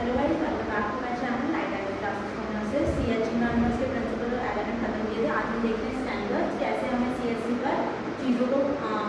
Hello guys, welcome back to my channel night time classes from nurses. CHC nurse के principal और element खत्म किए थे। आज हम देखते हैं स्टैंडर्ड्स, कैसे हमें सीएचसी पर चीज़ों को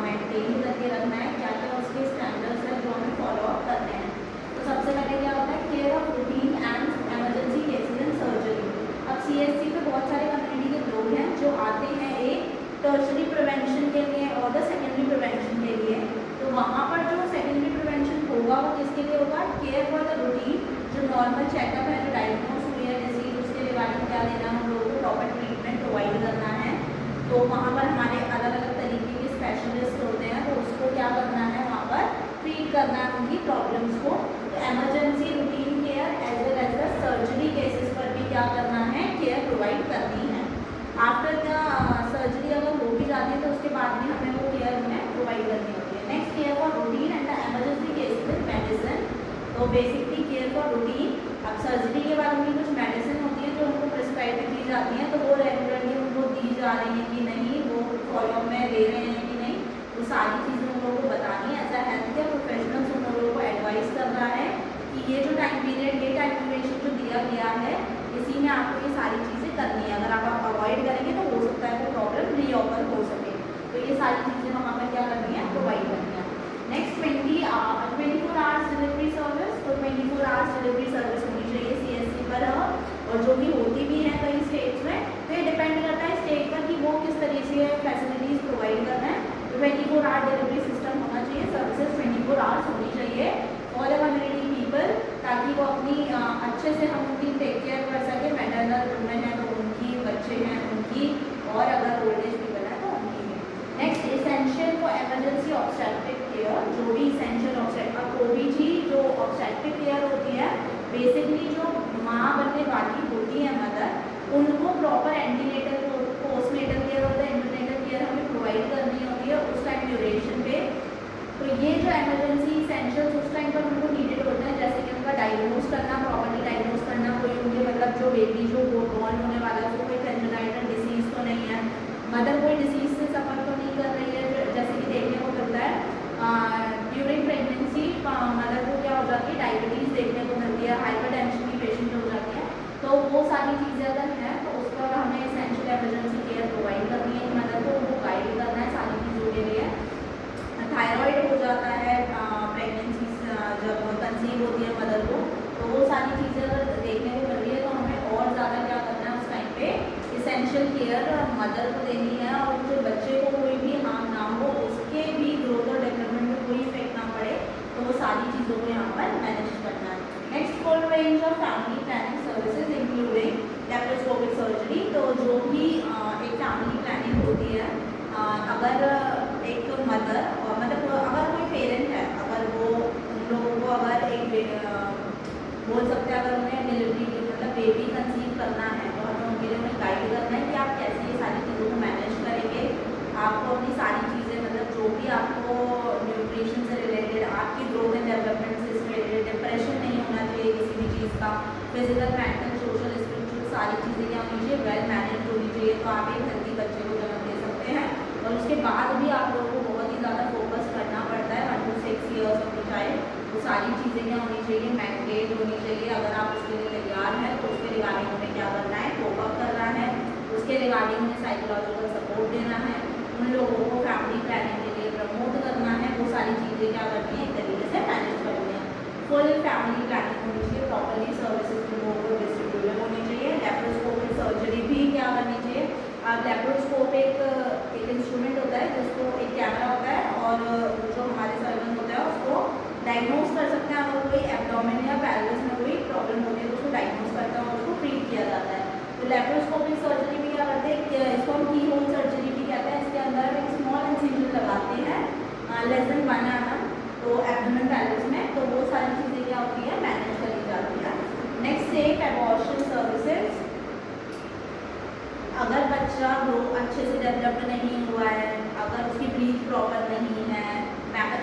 मेंटेन करके रखना है, क्या क्या उसके स्टैंडर्ड्स हैं जो हमें फॉलो अप करने हैं। तो सबसे पहले क्या होता है, care of routine and emergency cases and surgery. अब सीएचसी पे बहुत सारे कम्युनिटी के लोग हैं जो आते हैं एक टर्शरी प्रिवेंशन के लिए और द सेकेंडरी प्रिवेंशन के लिए। तो वहाँ पर जो सेकेंडरी प्रिवेंशन होगा वो किसके लिए होगा, केयर फॉर द रूटीन, जो नॉर्मल चेकअप है, जो डायग्नोज हुई है डिसीज, उसके रिगार्डिंग क्या देना है, हम लोगों को प्रॉपर ट्रीटमेंट प्रोवाइड करना है। तो वहाँ पर हमारे अलग अलग तरीके के स्पेशलिस्ट होते हैं, तो उसको क्या करना है, वहाँ पर ट्रीट करना है उनकी प्रॉब्लम्स को। तो emergency routine care as well as the surgery cases पर भी क्या करना है, केयर प्रोवाइड करनी है। आफ्टर द सर्जरी अगर हो भी जाती है तो उसके बाद भी हमें वो केयर उन्हें प्रोवाइड करनी होती है। Next, care for routine and the emergency cases with medicine. तो बेसिकली केयर फॉर रूटीन, अब सर्जरी के बाद उनकी कुछ मेडिसिन होती है जो उनको प्रिस्क्राइब की जाती हैं, तो वो रेगुलरली उनको दी जा रही हैं कि नहीं, वो फॉलो में ले रहे हैं कि नहीं, वो सारी चीज़ें उन लोगों को बतानी है। As a health care professionals उन लोगों को एडवाइस करना है कि ये जो टाइम पीरियड, ये टाइम ड्यूरेशन जो दिया गया है, इसी में आपको ये सारी चीज़ें करनी है। अगर आप अवॉइड करेंगे तो हो सकता है वो प्रॉब्लम रीऑकर हो सके। तो ये सारी चीज़ें वहाँ पर क्या करनी है, प्रोवाइड करनी है। Next, 24 hours delivery service. तो 24 आवर्स डिलीवरी सर्विस होनी चाहिए सीएचसी पर, और जो भी होती भी है कई स्टेट्स में। तो ये डिपेंड करता है स्टेट पर कि वो किस तरीके से फैसिलिटीज़ प्रोवाइड कर रहे हैं। तो 24 आवर डिलीवरी सिस्टम होना चाहिए, सर्विसेज 24 आवर्स होनी चाहिए फॉर द कम्युनिटी पीपल, ताकि वो अपनी अच्छे से हम उनकी टेक केयर कर सकें। मैटरनल वुमेन है तो उनकी, बच्चे हैं उनकी, और अगर ओल्ड एज पीपल है तो उनकी भी। Next, essential for emergency obstetric care. जो भी इसेंशियल ऑब्स्टेट्रिक, ओबीजी जो ऑब्स्टेट्रिक केयर होती है, बेसिकली जो माँ बनने वाली होती है मदर, उनको प्रॉपर एंटीनेटल, पोस्टनेटल केयर और इंटरनेटल केयर हमें प्रोवाइड करनी होती है उस टाइम ड्यूरेशन पे। तो ये जो एमरजेंसी इसेंशियल्स उस टाइम पर उनको नीडेड होते हैं, जैसे कि उनका डायग्नोज करना, प्रॉपर्ली डायग्नोज करना, कोई उनके मतलब जो बेबी जो बॉर्न होने वाला है उसको कोई कंजेनाइटल डिसीज़ तो नहीं है, मदर कोई डिसीज़ से सफ़र तो नहीं कर रही है, जैसे कि देखने को मिलता है ड्यूरिंग प्रेगनेंसी मदर को क्या हो जाती है, डायबिटीज़ देखने को मिलती है, हाइपरटेंशन की पेशेंट हो जाती है। तो वो सारी चीज़ें अगर हैं तो उस पर हमें इसेंशियल एमरजेंसी केयर प्रोवाइड करनी है मदर को, उनको गाइड करना है सारी चीज़ों के लिए। थायराइड हो जाता है प्रेगनेंसी जब कंसीव होती है मदर को, तो वो सारी चीज़ें अगर देखने को मिल रही है तो हमें और ज़्यादा क्या करना है उस टाइम पे, इसेंशियल केयर मदर को देनी है, और जो बच्चे को कोई भी हार्म ना हो, उसके भी ग्रोथ और डेवलपमेंट में कोई इफेक्ट ना पड़े, तो वो सारी चीज़ों को यहाँ पर मैनेज करना है। Next, full range of family planning services including laparoscopic surgery. तो जो भी एक फैमिली प्लानिंग होती है, अगर एक मदर और मतलब अगर कोई पेरेंट है, अगर वो उन लोगों को अगर एक बोल सकते हैं, अगर उन्हें डिलीवरी मतलब बेबी कंसीव करना है तो हमें उनके लिए उन्हें गाइड करना है कि आप कैसे ये सारी चीज़ों को मैनेज करेंगे। आपको अपनी सारी चीज़ें मतलब जो भी आपको न्यूट्रिशन से रिलेटेड, आपकी ग्रोथ एंड डेवलपमेंट से रिलेटेड, डिप्रेशन नहीं होना चाहिए किसी भी चीज़ का, फिजिकल, मेंटल, सोशल, स्पिरिचुअल सारी चीज़ें क्या होनी चाहिए, वेल मैनेज होनी चाहिए, तो आप एक हेल्दी बच्चे को जन्म दे सकते हैं। और उसके बाद भी आप लोगों को बहुत ही ज़्यादा फोकस करना पड़ता है 1 to 6 ईयर्स ऑफ चाइल्ड, वो सारी चीज़ें क्या होनी चाहिए, मैंडेट होनी चाहिए। अगर आप उसके लिए तैयार हैं तो उसके रिगार्डिंग उन्हें क्या करना है, कोप अप करना है, उसके रिगार्डिंग उन्हें साइकोलॉजिकल सपोर्ट देना है, उन लोगों को फैमिली प्लानिंग के लिए प्रमोट करना है, वो सारी चीज़ें क्या करनी है, एक तरीके से मैनेज करनी है। फुल फैमिली प्लानिंग होनी चाहिए, प्रॉपरली सर्विसेज उन लोगों को डिस्ट्रीब्यूटेड होनी चाहिए। लैप्रोस्कोपिक सर्जरी भी क्या करनी चाहिए, लैप्रोस्कोप एक इंस्ट्रूमेंट होता है जिसको एक कैमरा होता है, और जो हमारे सर्जन होता है उसको डायग्नोज कर सकते हैं। अगर कोई एब्डोमेन या पैल्विस में कोई प्रॉब्लम होती है तो उसको डायग्नोज करता है और उसको ट्रीट किया जाता है। तो लैप्रोस्कोपिक सर्जरी में क्या करते हैं, इसको हम की होल सर्जरी भी कहते हैं। इसके अंदर एक स्मॉल इंसिजन लगाते हैं लेस देन 1 mm, तो एब्डोमेन पैल्विस में, तो वो सारी चीज़ें क्या होती है, मैनेज करी जाती है। Next, safe abortion services. अगर बच्चा ग्रो अच्छे से डेवलप्ड नहीं हुआ है, अगर उसकी ब्रीथ प्रॉपर नहीं है,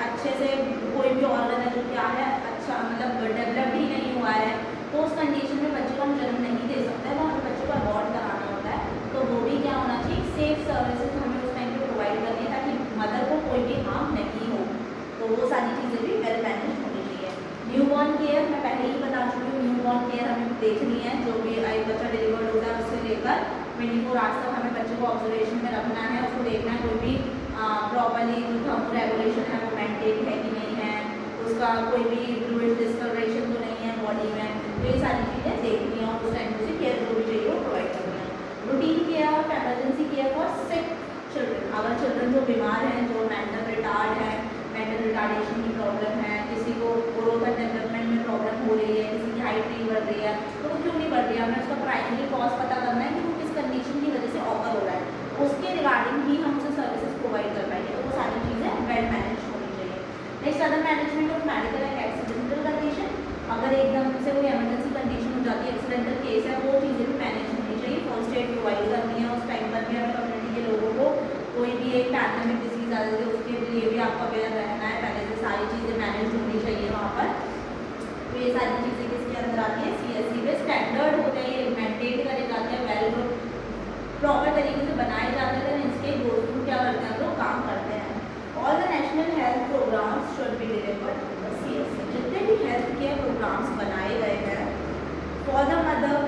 अच्छे से कोई भी ऑर्गन है जो क्या है अच्छा मतलब डेवलप्ड ही नहीं हुआ है, तो उस कंडीशन में बच्चे को हम जन्म नहीं दे सकते हैं, तो हमें बच्चे को अबॉर्ट कराना होता है। तो वो भी क्या होना चाहिए, सेफ सर्विसेज हमें उस टाइम पे प्रोवाइड करनी है ताकि मदर को कोई भी हार्म नहीं हो। तो वो सारी चीज़ें भी वेल मैनेज होनी चाहिए। न्यूबॉर्न केयर मैं पहले ही बता चुकी हूँ, केयर हमें देखनी है, जो भी एक बच्चा डिलीवर्ड होता है उससे लेकर 24 आवर्स तक हमें बच्चे को ऑब्जर्वेशन में रखना है, उसको देखना है कोई भी प्रॉपरली जो थर्मो रेगुलेशन है वो मेंटेन है कि नहीं है, उसका कोई भी फ्लूइड डिस्कलरेशन तो नहीं है बॉडी में, तो ये सारी चीज़ें देखनी है और उस टाइम से केयर जो भी चाहिए वो प्रोवाइड करनी है। Routine care of emergency care for sick children, अगर चिल्ड्रन जो बीमार हैं, जो मेंटल रिटार्ड है, मेंटल रिटार्डेशन की प्रॉब्लम है, किसी को ग्रोथ एंड डेवलपमेंट में प्रॉब्लम हो रही है, किसी की हाइट नहीं बढ़ रही है, तो वो क्यों नहीं बढ़ रही है, हमें उसका प्राइमरी कॉज पता करना है कि वो किस कंडीशन की वजह से ऑकर हो रहा है, उसके रिगार्डिंग ही हम उसे सर्विसेज प्रोवाइड कर पाएंगे, तो वो सारी चीज़ें वेल मैनेज होनी चाहिए। Next other management of medical and accidental condition, अगर एकदम से कोई इमरजेंसी कंडीशन हो जाती है, एक्सीडेंटल केस है, वो चीज़ें भी मैनेज होनी चाहिए, फर्स्ट एड प्रोवाइड करनी है, उस टाइम पर भी हमें कम्युनिटी के लोगों को कोई भी एक पैंडेमिक डिसीज आ जाती है उसके लिए भी आपको अवेयर रहना है, पहले से सारी चीज़ें मैनेज होनी चाहिए वहाँ पर। तो ये सारी चीज़ें किसके अंदर आती है, CSC में स्टैंडर्ड होते हैं, ये मेंटेन करे जाते हैं, वेल प्रॉपर तरीके से बनाए जाते हैं, इसके दोस्तों क्या करते हैं, लोग काम करते हैं। All the national health programs should be delivered CSC, जितने भी हेल्थ केयर प्रोग्राम्स बनाए गए हैं फॉर द मदर,